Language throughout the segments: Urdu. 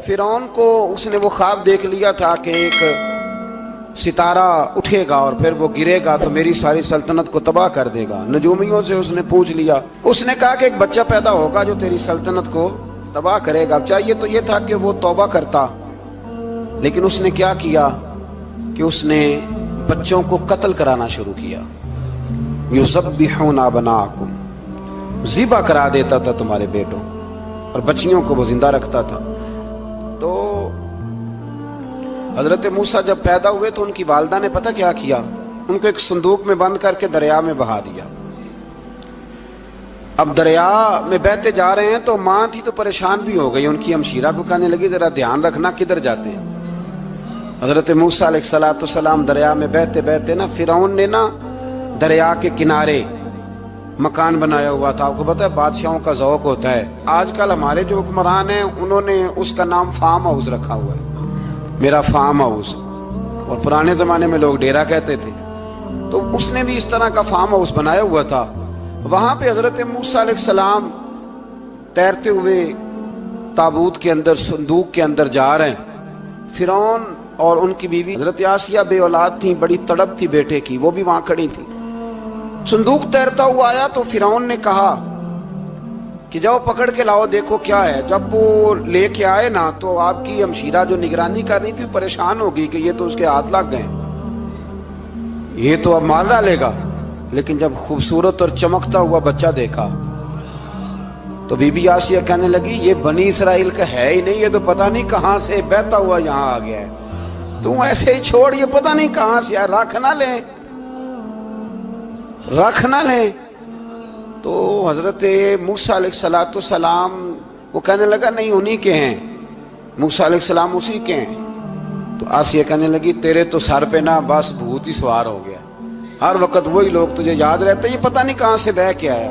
فرعون کو اس نے وہ خواب دیکھ لیا تھا کہ ایک ستارہ اٹھے گا اور پھر وہ گرے گا تو میری ساری سلطنت کو تباہ کر دے گا۔ نجومیوں سے اس نے پوچھ لیا، اس نے کہا کہ ایک بچہ پیدا ہوگا جو تیری سلطنت کو تباہ کرے گا۔ چاہیے تو یہ تھا کہ وہ توبہ کرتا، لیکن اس نے کیا کیا کہ اس نے بچوں کو قتل کرانا شروع کیا۔ یذبحون ابناءکم، ذبح کرا دیتا تھا تمہارے بیٹوں اور بچیوں کو وہ زندہ رکھتا تھا۔ تو حضرت موسیٰ جب پیدا ہوئے تو ان کی والدہ نے پتہ کیا کیا، ان کو ایک صندوق میں بند کر کے دریا میں بہا دیا۔ اب دریا میں بہتے جا رہے ہیں تو ماں تھی تو پریشان بھی ہو گئی، ان کی ہمشیرہ کو کہنے لگی ذرا دھیان رکھنا کدھر جاتے ہیں۔ حضرت موسیٰ علیہ السلام دریا میں بہتے بہتے نا، فرعون نے نا دریا کے کنارے مکان بنایا ہوا تھا۔ آپ کو پتہ ہے بادشاہوں کا ذوق ہوتا ہے، آج کل ہمارے جو حکمران ہیں انہوں نے اس کا نام فارم ہاؤس رکھا ہوا ہے، میرا فارم ہاؤس، اور پرانے زمانے میں لوگ ڈیرا کہتے تھے۔ تو اس نے بھی اس طرح کا فارم ہاؤس بنایا ہوا تھا۔ وہاں پہ حضرت موسیٰ علیہ السلام تیرتے ہوئے تابوت کے اندر، صندوق کے اندر جا رہے ہیں۔ فرعون اور ان کی بیوی حضرت آسیہ بے اولاد تھیں، بڑی تڑپ تھی بیٹے کی، وہ بھی وہاں کھڑی تھی۔ صندوق تیرتا ہوا آیا تو فرعون نے کہا کہ جاؤ پکڑ کے لاؤ دیکھو کیا ہے۔ جب وہ لے کے آئے نا تو آپ کی ہمشیرہ جو نگرانی کر رہی تھی پریشان ہو گئی کہ یہ تو اس کے ہاتھ لگ گئے، یہ تو اب مار ڈالے گا۔ لیکن جب خوبصورت اور چمکتا ہوا بچہ دیکھا تو بی بی آسیہ کہنے لگی یہ بنی اسرائیل کا ہے ہی نہیں، یہ تو پتہ نہیں کہاں سے بہتا ہوا یہاں آ گیا ہے، تم ایسے ہی چھوڑ، یہ پتہ نہیں کہاں سے رکھ نہ لیں، رکھ نہ لیں۔ تو حضرت موسیٰ علیہ السلام وہ کہنے لگا نہیں انہی کے ہیں، موسیٰ علیہ السلام اسی کے ہیں۔ تو آسیہ کہنے لگی تیرے تو سر پہ نا بس بھوت ہی سوار ہو گیا، ہر وقت وہی لوگ تجھے یاد رہتے، یہ پتہ نہیں کہاں سے بہ کے آیا۔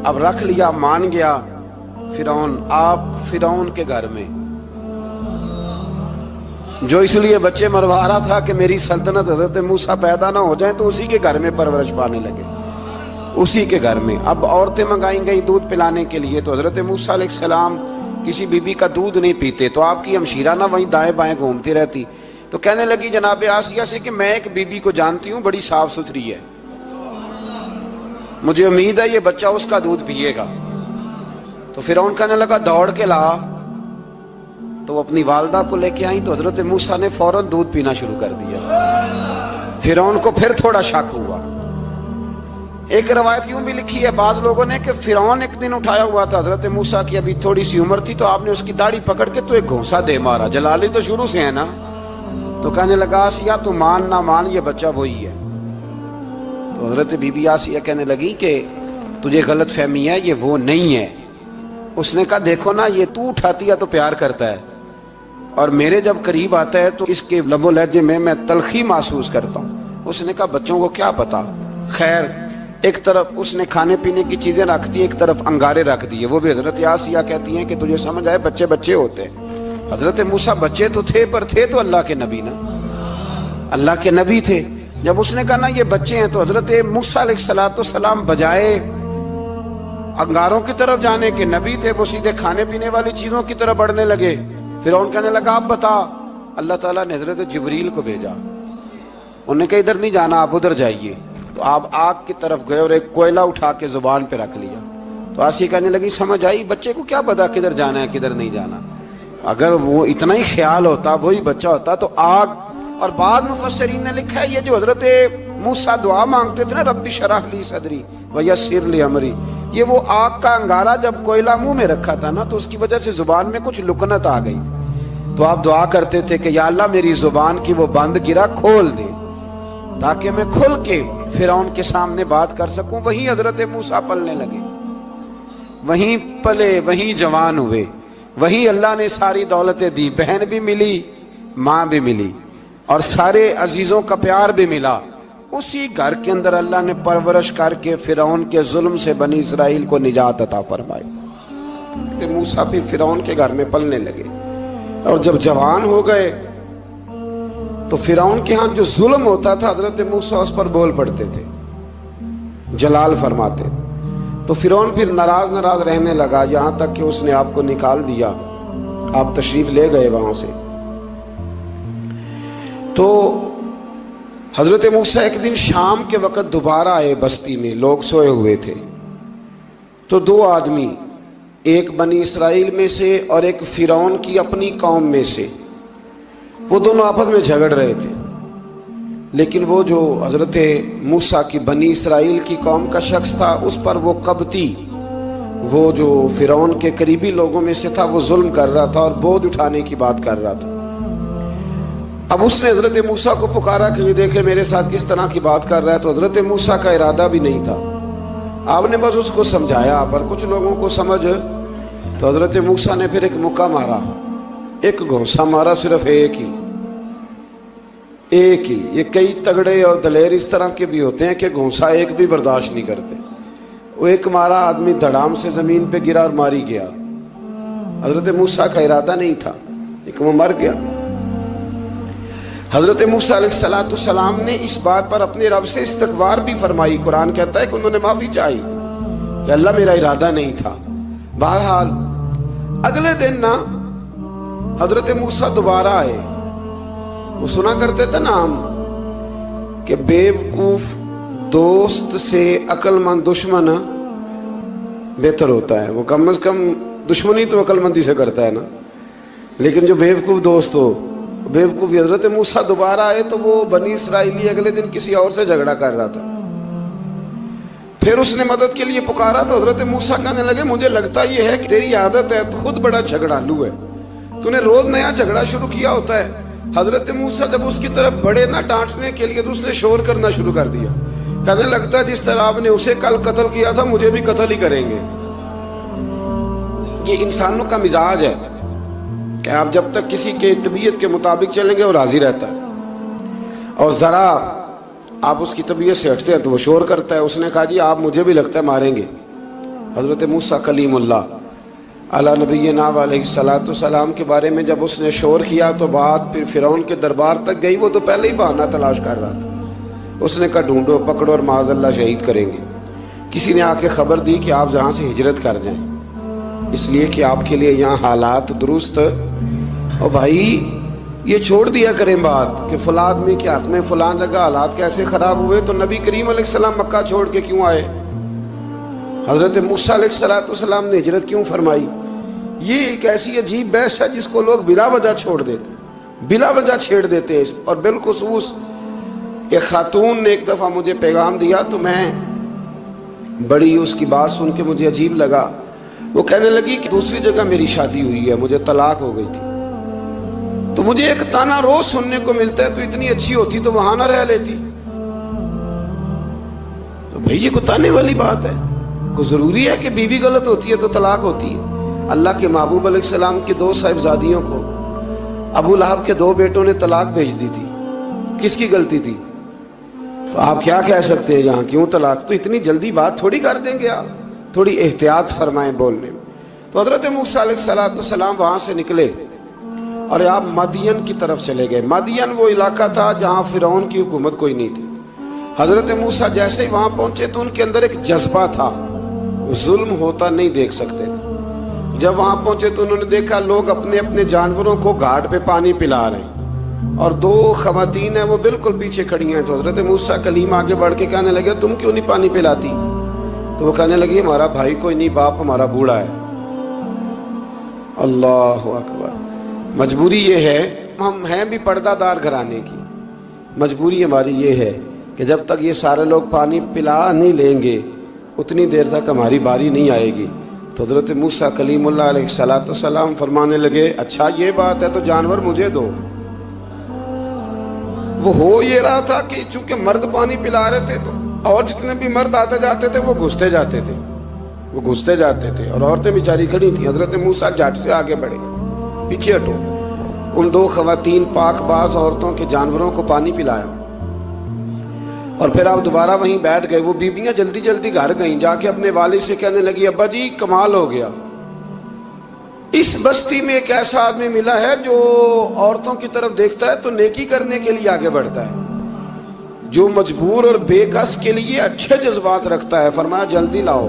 اب رکھ لیا، مان گیا فرعون۔ آپ فرعون کے گھر میں جو اس لیے بچے مروا رہا تھا کہ میری سلطنت حضرت موسیٰ پیدا نہ ہو جائیں، تو اسی کے گھر میں پرورش پانے لگے، اسی کے گھر میں۔ اب عورتیں منگائیں گئی دودھ پلانے کے لیے، تو حضرت موسیٰ علیہ السلام کسی بی بی کا دودھ نہیں پیتے، تو آپ کی ہمشیرہ نہ وہیں دائیں بائیں گھومتی رہتی۔ تو کہنے لگی جناب آسیہ سے کہ میں ایک بی بی کو جانتی ہوں، بڑی صاف ستھری ہے، مجھے امید ہے یہ بچہ اس کا دودھ پیے گا۔ تو فرعون کہنے لگا دوڑ کے لا، تو اپنی والدہ کو لے کے آئیں تو حضرت موسیٰ نے فوراً دودھ پینا شروع کر دیا۔ فرعون کو پھر تھوڑا شک ہوا۔ ایک روایت یوں بھی لکھی ہے بعض لوگوں نے کہ فرعون ایک دن اٹھایا ہوا تھا حضرت موسیٰ کی، ابھی تھوڑی سی عمر تھی، تو آپ نے اس کی داڑھی پکڑ کے تو ایک گھونسا دے مارا، جلالی تو شروع سے ہے نا۔ تو کہنے لگا آسیہ تو مان نہ مان یہ بچہ وہی ہے۔ تو حضرت بی بی آسیہ کہنے لگی کہ تجھے غلط فہمی ہے، یہ وہ نہیں ہے۔ اس نے کہا دیکھو نا یہ تو اٹھاتی ہے تو پیار کرتا ہے، اور میرے جب قریب آتا ہے تو اس کے لب و لہجے میں تلخی محسوس کرتا ہوں۔ اس نے کہا بچوں کو کیا پتا۔ خیر ایک طرف اس نے کھانے پینے کی چیزیں رکھ دی، ایک طرف انگارے رکھ دیے۔ وہ بھی حضرت آسیہ کہتی ہیں کہ تجھے سمجھ آئے بچے بچے ہوتے ہیں۔ حضرت موسیٰ بچے تو تھے پر تھے تو اللہ کے نبی نا، اللہ کے نبی تھے۔ جب اس نے کہا نا یہ بچے ہیں، تو حضرت موسیٰ علیہ السلام بجائے انگاروں کی طرف جانے کے، نبی تھے، وہ سیدھے کھانے پینے والی چیزوں کی طرف بڑھنے لگے۔ فرعون کہنے لگا اب بتا۔ اللہ تعالیٰ نے حضرت جبریل کو بھیجا، انہوں نے کہا ادھر نہیں جانا آپ ادھر جائیے۔ تو آپ آگ کی طرف گئے اور ایک کوئلہ اٹھا کے زبان پہ رکھ لیا۔ تو آسیہ کہنے لگی سمجھ آئی، بچے کو کیا پتا کدھر جانا ہے کدھر نہیں جانا، اگر وہ اتنا ہی خیال ہوتا وہی بچہ ہوتا تو آگ۔ اور بعض مفسرین نے لکھا ہے یہ جو حضرت موسیٰ دعا مانگتے تھے نا رب اشرح لی صدری ویسر لی امری، یہ وہ آگ کا انگارہ جب کوئلہ منہ میں رکھا تھا نا تو اس کی وجہ سے زبان میں کچھ لکنت آ گئی، تو آپ دعا کرتے تھے کہ یا اللہ میری زبان کی وہ بند گرا کھول دے تاکہ میں کھل کے فرعون کے سامنے بات کر سکوں۔ وہیں حضرت موسیٰ پلنے لگے، وہیں پلے، وہیں جوان ہوئے، وہیں اللہ نے ساری دولتیں دی، بہن بھی ملی، ماں بھی ملی، اور سارے عزیزوں کا پیار بھی ملا۔ اسی گھر کے اندر اللہ نے پرورش کر کے فرعون کے ظلم سے بنی اسرائیل کو نجات عطا فرمائی۔ موسیٰ پھر فرعون کے گھر میں پلنے لگے، اور جب جوان ہو گئے تو فرعون کے ہاں جو ظلم ہوتا تھا حضرت موسیٰ اس پر بول پڑتے تھے، جلال فرماتے تھے۔ تو فرعون پھر ناراض رہنے لگا، یہاں تک کہ اس نے آپ کو نکال دیا آپ تشریف لے گئے وہاں سے. تو حضرت موسیٰ ایک دن شام کے وقت دوبارہ آئے بستی میں، لوگ سوئے ہوئے تھے. تو دو آدمی، ایک بنی اسرائیل میں سے اور ایک فرعون کی اپنی قوم میں سے، وہ دونوں آپس میں جھگڑ رہے تھے. لیکن وہ جو حضرت موسیٰ کی بنی اسرائیل کی قوم کا شخص تھا، اس پر وہ قبطی، وہ جو فرعون کے قریبی لوگوں میں سے تھا، وہ ظلم کر رہا تھا اور بوجھ اٹھانے کی بات کر رہا تھا. اب اس نے حضرت موسیٰ کو پکارا کہ یہ دیکھے میرے ساتھ کس طرح کی بات کر رہا ہے. تو حضرت موسیٰ کا ارادہ بھی نہیں تھا، آپ نے بس اس کو سمجھایا. پر کچھ لوگوں کو سمجھ، تو حضرت موسیٰ نے پھر ایک مکہ مارا، ایک گھونسا مارا، صرف ایک ہی. یہ کئی تگڑے اور دلیر اس طرح کے بھی ہوتے ہیں کہ گھونسا ایک بھی برداشت نہیں کرتے. وہ ایک مارا، آدمی دھڑام سے زمین پہ گرا اور ماری گیا. حضرت موسیٰ کا ارادہ نہیں تھا لیکن وہ مر گیا. حضرت موسیٰ علیہ السلام نے اس بات پر اپنے رب سے استغفار بھی فرمائی. قرآن کہتا ہے کہ انہوں نے معافی چاہی کہ اللہ میرا ارادہ نہیں تھا. بہرحال اگلے دن نا حضرت موسیٰ دوبارہ آئے. وہ سنا کرتے تھے نا ہم کہ بیوقوف دوست سے عقل مند دشمن بہتر ہوتا ہے. وہ کم از کم دشمنی تو عقل مندی سے کرتا ہے نا، لیکن جو بیوقوف دوست ہو بیوقوفی. حضرت موسیٰ دوبارہ آئے تو وہ بنی اسرائیلی اگلے دن کسی اور سے جھگڑا کر رہا تھا. پھر اس نے مدد کے لیے پکارا تو حضرت موسیٰ کہنے لگے مجھے لگتا یہ ہے کہ تیری عادت ہے، تو خود بڑا جھگڑالو ہے، تو نے روز نیا جھگڑا شروع کیا ہوتا ہے. حضرت موسیٰ جب اس کی طرف بڑھے نہ ڈانٹنے کے لیے تو اس نے شور کرنا شروع کر دیا. کہنے لگتا ہے جس طرح آپ نے اسے کل قتل کیا تھا مجھے بھی قتل ہی کریں گے. یہ انسانوں کا مزاج ہے کہ آپ جب تک کسی کے طبیعت کے مطابق چلیں گے وہ راضی رہتا ہے، اور ذرا آپ اس کی طبیعت سے ہٹتے ہیں تو وہ شور کرتا ہے. اس نے کہا جی آپ مجھے بھی لگتا ہے ماریں گے. حضرت موسیٰ کلیم اللہ علیہ نبینا علیہ السلام کے بارے میں جب اس نے شور کیا تو بات پھر فرعون کے دربار تک گئی. وہ تو پہلے ہی بہانہ تلاش کر رہا تھا. اس نے کہا ڈھونڈو پکڑو اور معاذ اللہ شہید کریں گے. کسی نے آ کے خبر دی کہ آپ جہاں سے ہجرت کر جائیں، اس لیے کہ آپ کے لیے یہاں حالات درست. اور بھائی یہ چھوڑ دیا کریں بات کہ فلاں آدمی کے حق میں فلاں جگہ حالات کیسے خراب ہوئے. تو نبی کریم علیہ السلام مکہ چھوڑ کے کیوں آئے؟ حضرت موسیٰ علیہ السلام نے ہجرت کیوں فرمائی؟ یہ ایک ایسی عجیب بحث ہے جس کو لوگ بلا وجہ چھوڑ دیتے، بلا وجہ چھیڑ دیتے ہیں. اور بالخصوص ایک خاتون نے ایک دفعہ مجھے پیغام دیا تو میں بڑی اس کی بات سن کے مجھے عجیب لگا. وہ کہنے لگی کہ دوسری جگہ میری شادی ہوئی ہے، مجھے طلاق ہو گئی تھی، تو مجھے ایک تانا روز سننے کو ملتا ہے تو اتنی اچھی ہوتی تو وہاں نہ رہ لیتی. تو بھئی یہ کوئی تانے والی بات ہے؟ کوئی ضروری ہے کہ بیوی غلط ہوتی ہے تو طلاق ہوتی ہے؟ اللہ کے محبوب علیہ السلام کی دو صاحبزادیوں کو ابو لہب کے دو بیٹوں نے طلاق بھیج دی تھی. کس کی غلطی تھی؟ تو آپ کیا کہہ سکتے ہیں یہاں کیوں طلاق؟ تو اتنی جلدی بات تھوڑی کر دیں گے آپ، تھوڑی احتیاط فرمائیں بولنے میں. تو حضرت موسیٰ علیہ السلام وہاں سے نکلے اور آپ مدین کی طرف چلے گئے. مدین وہ علاقہ تھا جہاں فرعون کی حکومت کوئی نہیں تھی. حضرت موسیٰ جیسے ہی وہاں پہنچے تو ان کے اندر ایک جذبہ تھا، ظلم ہوتا نہیں دیکھ سکتے. جب وہاں پہنچے تو انہوں نے دیکھا لوگ اپنے اپنے جانوروں کو گھاٹ پہ پانی پلا رہے ہیں اور دو خواتین ہیں وہ بالکل پیچھے کھڑی ہیں. تو حضرت موسیٰ کلیم آگے بڑھ کے کہنے لگے تم کیوں نہیں پانی پلاتی؟ تو وہ کہنے لگی ہمارا بھائی کوئی نہیں، باپ ہمارا بوڑھا ہے. اللہ اکبر. مجبوری یہ ہے، ہم ہیں بھی پردہ دار گھرانے کی، مجبوری ہماری یہ ہے کہ جب تک یہ سارے لوگ پانی پلا نہیں لیں گے اتنی دیر تک ہماری باری نہیں آئے گی. تو حضرت موسیٰ کلیم اللہ علیہ السلام فرمانے لگے اچھا یہ بات ہے تو جانور مجھے دو. وہ ہو یہ رہا تھا کہ چونکہ مرد پانی پلا رہے تھے تو اور جتنے بھی مرد آتے جاتے تھے وہ گھستے جاتے تھے اور عورتیں بیچاری کھڑی تھیں. حضرت موسیٰ جھٹ سے آگے بڑھے، پیچھے ہٹو. ان دو خواتین پاک باز عورتوں کے جانوروں کو پانی پلایا اور پھر آپ دوبارہ وہیں بیٹھ گئے. وہ بیبیاں جلدی جلدی گھر گئیں، جا کے اپنے والد سے کہنے لگی ابا جی کمال ہو گیا، اس بستی میں ایک ایسا آدمی ملا ہے جو عورتوں کی طرف دیکھتا ہے تو نیکی کرنے کے لیے آگے بڑھتا ہے، جو مجبور اور بے کس کے لیے اچھے جذبات رکھتا ہے. فرمایا جلدی لاؤ.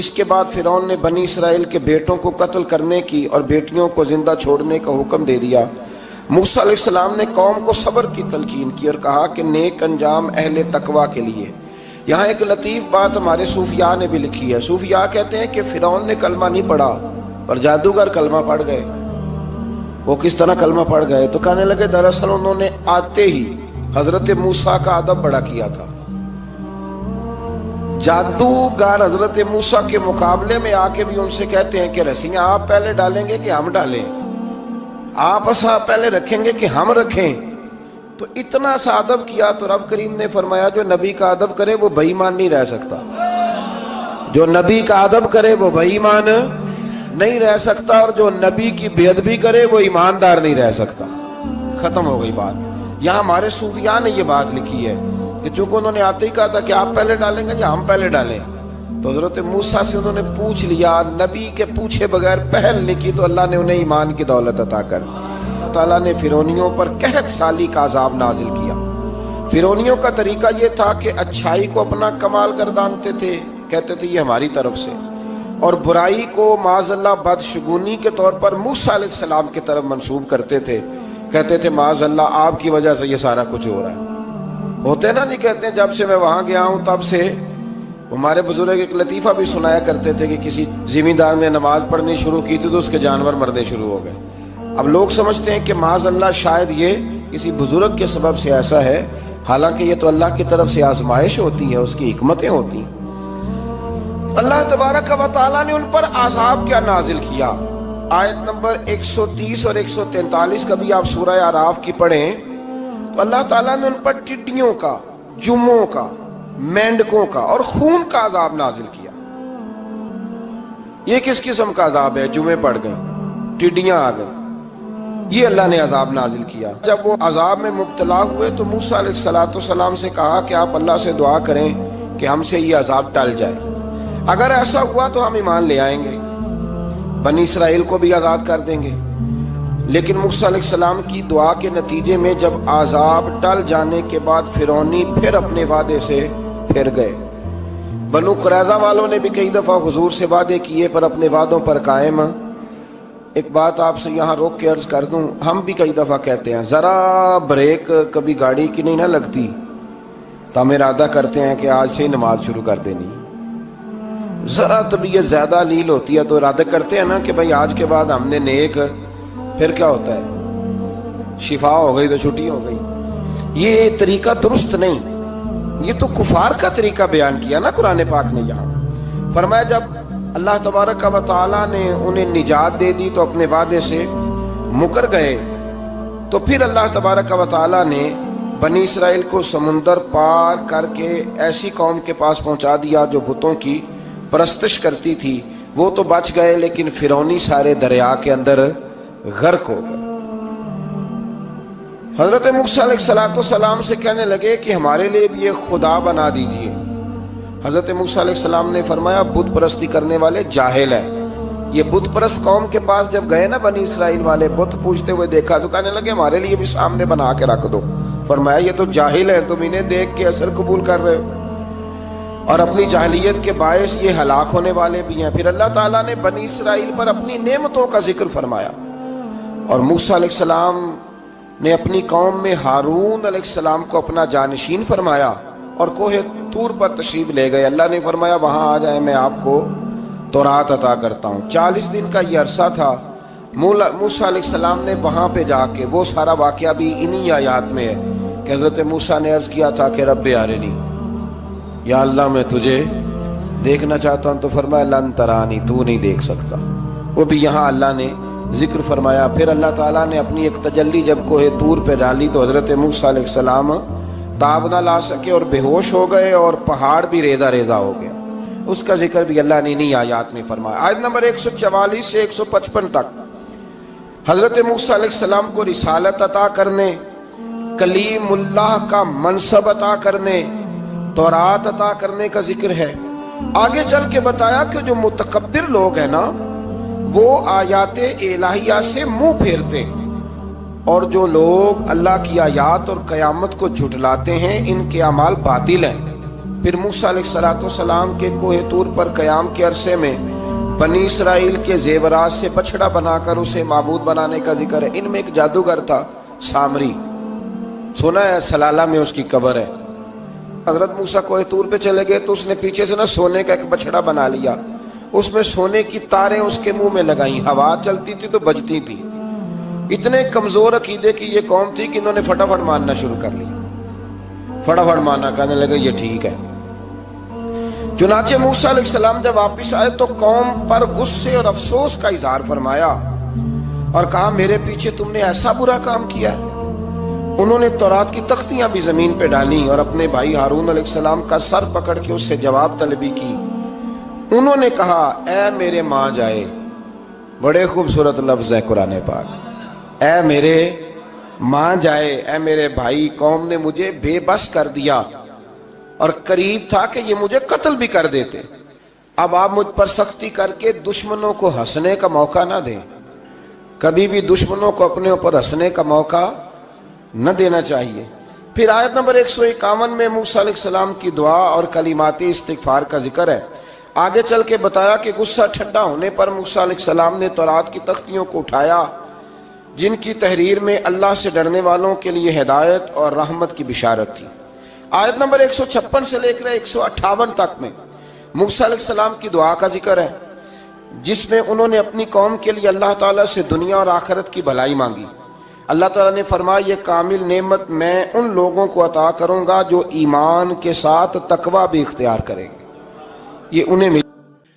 اس کے بعد فرعون نے بنی اسرائیل کے بیٹوں کو قتل کرنے کی اور بیٹیوں کو زندہ چھوڑنے کا حکم دے دیا۔ موسیٰ علیہ السلام نے قوم کو صبر کی تلقین کی اور کہا کہ نیک انجام اہل تقویٰ کے لیے۔ یہاں ایک لطیف بات ہمارے صوفیاء نے بھی لکھی ہے۔ صوفیاء کہتے ہیں کہ فرعون نے کلمہ نہیں پڑھا پر جادوگر کلمہ پڑھ گئے۔ وہ کس طرح کلمہ پڑھ گئے؟ تو کہنے لگے دراصل انہوں نے آتے ہی حضرت موسیٰ کا ادب بڑا کیا تھا۔ جادوگر حضرت موسیٰ کے مقابلے میں آ کے بھی ان سے کہتے ہیں کہ رسیاں آپ پہلے ڈالیں گے کہ ہم ڈالیں، آپ اصحاب پہلے رکھیں گے کہ ہم رکھیں؟ تو اتنا سا ادب کیا تو رب کریم نے فرمایا جو نبی کا ادب کرے وہ بے ایمان نہیں رہ سکتا، جو نبی کا ادب کرے وہ بے ایمان نہیں رہ سکتا، اور جو نبی کی بے ادبی کرے وہ ایماندار نہیں رہ سکتا۔ ختم ہو گئی بات۔ یہاں ہمارے صوفیاء نے یہ بات لکھی ہے کہ چونکہ انہوں نے آتے ہی کہا تھا کہ آپ پہلے ڈالیں گے یا ہم پہلے ڈالیں، تو حضرت موسیٰ سے انہوں نے پوچھ لیا، نبی کے پوچھے بغیر پہل نہیں کی تو اللہ نے انہیں ایمان کی دولت عطا کر۔ اللہ تعالیٰ نے فرعونیوں پر قحط سالی کا عذاب نازل کیا۔ فرعونیوں کا طریقہ یہ تھا کہ اچھائی کو اپنا کمال گردانتے تھے، کہتے تھے یہ ہماری طرف سے، اور برائی کو معاذ اللہ بدشگونی کے طور پر موسیٰ علیہ السلام کی طرف منسوب کرتے تھے، کہتے تھے معاذ اللہ آپ کی وجہ سے یہ سارا کچھ ہو رہا ہے۔ ہوتے نا، نہیں کہتے ہیں جب سے میں وہاں گیا ہوں تب سے۔ ہمارے بزرگ ایک لطیفہ بھی سنایا کرتے تھے کہ کسی زمیندار نے نماز پڑھنی شروع کی تھی تو اس کے جانور مرنے شروع ہو گئے۔ اب لوگ سمجھتے ہیں کہ معاذ اللہ شاید یہ کسی بزرگ کے سبب سے ایسا ہے، حالانکہ یہ تو اللہ کی طرف سے آزمائش ہوتی ہے، اس کی حکمتیں ہوتی ہیں۔ اللہ تبارک و تعالیٰ نے ان پر عذاب کیا نازل کیا؟ آیت نمبر 130 اور 143 کا بھی آپ سورہ اعراف کی پڑھیں تو اللہ تعالیٰ نے ان پر ٹڈیوں کا، جموں کا، مینڈکوں کا اور خون کا عذاب نازل کیا۔ یہ کس قسم کا عذاب ہے؟ جمعے پڑ گئے، ٹڈیاں آ گئیں، یہ اللہ نے عذاب نازل کیا۔ جب وہ عذاب میں مبتلا ہوئے تو موسیٰ علیہ السلام سے کہا کہ آپ اللہ سے دعا کریں کہ ہم سے یہ عذاب ٹل جائے، اگر ایسا ہوا تو ہم ایمان لے آئیں گے، بنی اسرائیل کو بھی آزاد کر دیں گے۔ لیکن موسیٰ علیہ السلام کی دعا کے نتیجے میں جب عذاب ٹل جانے کے بعد فرعونی پھر اپنے وعدے سے پھر گئے۔ بنو قریظہ والوں نے بھی کئی دفعہ حضور سے وعدے کیے پر اپنے وعدوں پر قائم۔ ایک بات آپ سے یہاں روک کے عرض کر دوں، ہم بھی کئی دفعہ کہتے ہیں ذرا بریک کبھی گاڑی کی نہیں نہ لگتی تو ہم ارادہ کرتے ہیں کہ آج سے ہی نماز شروع کر دینی۔ ذرا طبیعت زیادہ لیل ہوتی ہے تو ارادہ کرتے ہیں نا کہ بھائی آج کے بعد ہم نے نیک، پھر کیا ہوتا ہے شفا ہو گئی تو چھٹی ہو گئی۔ یہ طریقہ درست نہیں، یہ تو کفار کا طریقہ بیان کیا نا قرآن پاک نے۔ یہاں فرمایا جب اللہ تبارک و تعالیٰ نے انہیں نجات دے دی تو اپنے وعدے سے مکر گئے، تو پھر اللہ تبارک و تعالیٰ نے بنی اسرائیل کو سمندر پار کر کے ایسی قوم کے پاس پہنچا دیا جو بتوں کی پرستش کرتی تھی۔ وہ تو بچ گئے لیکن فرعونی سارے دریا کے اندر غرق ہو گئے۔ حضرت موسیٰ علیہ السلام سے کہنے لگے کہ ہمارے لیے بھی ایک خدا بنا دیجئے۔ حضرت موسیٰ علیہ السلام نے فرمایا بت پرستی کرنے والے جاہل ہیں۔ یہ بت پرست قوم کے پاس جب گئے نا بنی اسرائیل والے، بت پوجتے ہوئے دیکھا تو کہنے لگے ہمارے لیے بھی سامنے بنا کے رکھ دو۔ فرمایا یہ تو جاہل ہیں، تم انہیں دیکھ کے اثر قبول کر رہے ہو اور اپنی جاہلیت کے باعث یہ ہلاک ہونے والے بھی ہیں۔ پھر اللہ تعالیٰ نے بنی اسرائیل پر اپنی نعمتوں کا ذکر فرمایا، اور موسیٰ علیہ السلام نے اپنی قوم میں ہارون علیہ السلام کو اپنا جانشین فرمایا اور کوہ طور پر تشریف لے گئے۔ اللہ نے فرمایا وہاں آ جائیں، میں آپ کو تورات عطا کرتا ہوں۔ 40 دن کا یہ عرصہ تھا۔ موسیٰ علیہ السلام نے وہاں پہ جا کے، وہ سارا واقعہ بھی انہی آیات میں ہے کہ حضرت موسیٰ نے عرض کیا تھا کہ رب ارنی، یا اللہ میں تجھے دیکھنا چاہتا ہوں، تو فرمایا لن ترانی، تو نہیں دیکھ سکتا۔ وہ بھی یہاں اللہ نے ذکر فرمایا۔ پھر اللہ تعالیٰ نے اپنی ایک تجلی جب کوہ طور پہ ڈالی تو حضرت موسیٰ علیہ السلام تاب نہ لا سکے اور بے ہوش ہو گئے، اور پہاڑ بھی ریزہ ریزہ ہو گیا۔ اس کا ذکر بھی اللہ نے انہی آیات میں فرمایا۔ آیت نمبر 144 سے 155 تک حضرت موسیٰ علیہ السلام کو رسالت عطا کرنے، کلیم اللہ کا منصب عطا کرنے، تورات عطا کرنے کا ذکر ہے۔ آگے چل کے بتایا کہ جو متکبر لوگ ہیں نا وہ آیات الہیہ سے منہ پھیرتے ہیں، اور جو لوگ اللہ کی آیات اور قیامت کو جھٹلاتے ہیں ان کے اعمال باطل ہیں۔ پھر موسیٰ علیہ السلام کے کوہ طور پر قیام کے عرصے میں بنی اسرائیل کے زیورات سے بچڑا بنا کر اسے معبود بنانے کا ذکر ہے۔ ان میں ایک جادوگر تھا سامری، سنا ہے سلالہ میں اس کی قبر ہے۔ حضرت موسیٰ کوہ طور پہ چلے گئے تو اس نے پیچھے سے سونے کا ایک بچڑا بنا لیا، اس میں سونے کی تاریں اس کے منہ میں لگائیں، ہوا چلتی تھی تو بجتی تھی۔ اتنے کمزور عقیدے کی یہ قوم تھی کہ انہوں نے فٹافٹ ماننا شروع کر لیا، فٹافٹ ماننا، کہنے لگے یہ ٹھیک ہے۔ چنانچہ موسیٰ علیہ السلام جب واپس آئے تو قوم پر غصے اور افسوس کا اظہار فرمایا اور کہا میرے پیچھے تم نے ایسا برا کام کیا ہے۔ انہوں نے تورات کی تختیاں بھی زمین پہ ڈالیں اور اپنے بھائی ہارون علیہ السلام کا سر پکڑ کے اس سے جواب طلبی کی۔ انہوں نے کہا اے میرے ماں جائے، بڑے خوبصورت لفظ ہے قرآن پاک، اے میرے ماں جائے، اے میرے بھائی، قوم نے مجھے بے بس کر دیا اور قریب تھا کہ یہ مجھے قتل بھی کر دیتے۔ اب آپ مجھ پر سختی کر کے دشمنوں کو ہنسنے کا موقع نہ دیں، کبھی بھی دشمنوں کو اپنے اوپر ہنسنے کا موقع نہ دینا چاہیے۔ پھر آیت نمبر 151 میں موسیٰ علیہ السلام کی دعا اور کلمات استغفار کا ذکر ہے۔ آگے چل کے بتایا کہ غصہ ٹھنڈا ہونے پر موسیٰ علیہ السلام نے تورات کی تختیوں کو اٹھایا جن کی تحریر میں اللہ سے ڈرنے والوں کے لیے ہدایت اور رحمت کی بشارت تھی۔ آیت نمبر 156 سے لے کر 158 تک میں موسیٰ علیہ السلام کی دعا کا ذکر ہے، جس میں انہوں نے اپنی قوم کے لیے اللہ تعالیٰ سے دنیا اور آخرت کی بھلائی مانگی۔ اللہ تعالیٰ نے فرمایا یہ کامل نعمت میں ان لوگوں کو عطا کروں گا جو ایمان کے ساتھ تقوی بھی اختیار کریں گے، یہ انہیں